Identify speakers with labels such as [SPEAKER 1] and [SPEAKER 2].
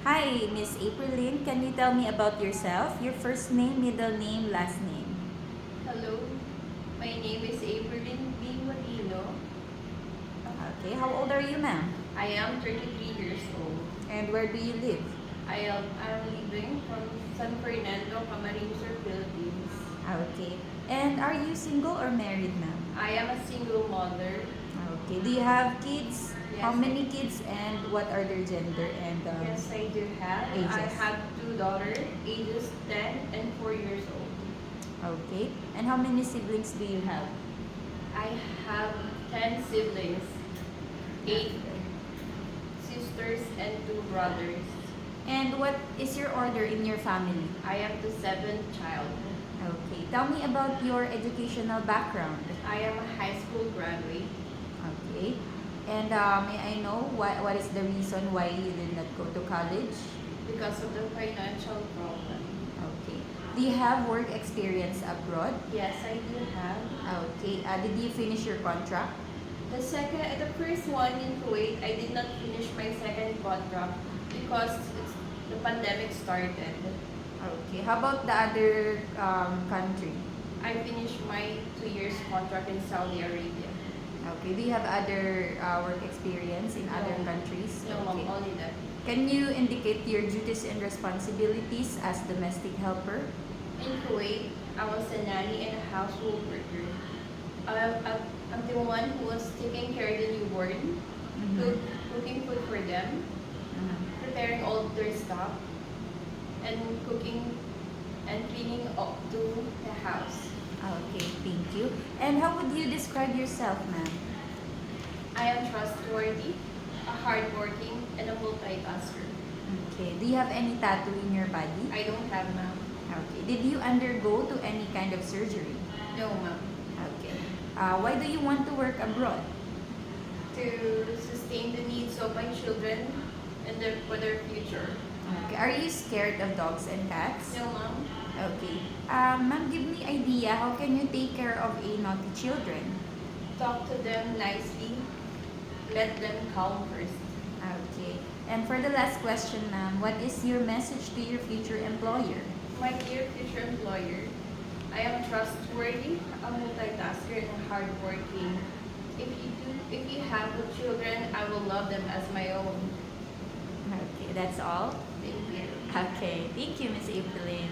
[SPEAKER 1] Hi, Miss Aprilyn. Can you tell me about yourself? Your first name, middle name, last name.
[SPEAKER 2] Hello, my name is Aprilin B. Marino.
[SPEAKER 1] Okay, how old are you, ma'am?
[SPEAKER 2] I am 33 years old.
[SPEAKER 1] And where do you live?
[SPEAKER 2] I am living from San Fernando, Camarines Sur, Philippines.
[SPEAKER 1] Okay. And are you single or married, ma'am?
[SPEAKER 2] I am a single mother.
[SPEAKER 1] Okay. Do you have kids? How
[SPEAKER 2] Yes,
[SPEAKER 1] many kids and what are their gender and
[SPEAKER 2] yes, I do have. I
[SPEAKER 1] ages?
[SPEAKER 2] have two daughters, ages 10 and 4 years old.
[SPEAKER 1] Okay. And how many siblings do you have?
[SPEAKER 2] I have 10 siblings, 8 sisters, and 2 brothers.
[SPEAKER 1] And what is your order in your family?
[SPEAKER 2] I am the seventh child.
[SPEAKER 1] Okay. Tell me about your educational background.
[SPEAKER 2] I am a high school graduate.
[SPEAKER 1] Okay. And may I know what is the reason why you did not go to college?
[SPEAKER 2] Because of the financial problem.
[SPEAKER 1] Okay. Do you have work experience abroad?
[SPEAKER 2] Yes, I do have.
[SPEAKER 1] Okay. Did you finish your contract?
[SPEAKER 2] The first one in Kuwait, I did not finish my second contract because the pandemic started.
[SPEAKER 1] Okay. How about the other country?
[SPEAKER 2] I finished my 2 years contract in Saudi Arabia.
[SPEAKER 1] Okay. Do you have other work experience in other
[SPEAKER 2] No.
[SPEAKER 1] countries?
[SPEAKER 2] No,
[SPEAKER 1] Okay.
[SPEAKER 2] mom, only that.
[SPEAKER 1] Can you indicate your duties and responsibilities as domestic helper?
[SPEAKER 2] In Kuwait, I was a nanny and a household worker. I'm the one who was taking care of the newborn,
[SPEAKER 1] Mhm.
[SPEAKER 2] cooking food for them,
[SPEAKER 1] Mhm.
[SPEAKER 2] preparing all of their stuff, and cooking and cleaning up to the house.
[SPEAKER 1] Okay, thank you. And how would you describe yourself, ma'am?
[SPEAKER 2] I am trustworthy, a hardworking, and a multitasker.
[SPEAKER 1] Okay. Do you have any tattoo in your body?
[SPEAKER 2] I don't have ma'am.
[SPEAKER 1] Okay. Did you undergo to any kind of surgery?
[SPEAKER 2] No ma'am.
[SPEAKER 1] Okay. Why do you want to work abroad?
[SPEAKER 2] To sustain the needs of my children and for their future.
[SPEAKER 1] Okay. Are you scared of dogs and cats?
[SPEAKER 2] No ma'am.
[SPEAKER 1] Okay. Ma'am, give me idea how can you take care of a naughty children?
[SPEAKER 2] Talk to them nicely. Let them calm first.
[SPEAKER 1] Okay. And for the last question, ma'am, what is your message to your future employer?
[SPEAKER 2] My dear future employer, I am trustworthy, a multitasker, and hardworking. If you have the children, I will love them as my own.
[SPEAKER 1] Okay, that's all.
[SPEAKER 2] Thank you.
[SPEAKER 1] Okay. Thank you, Miss Evelyn.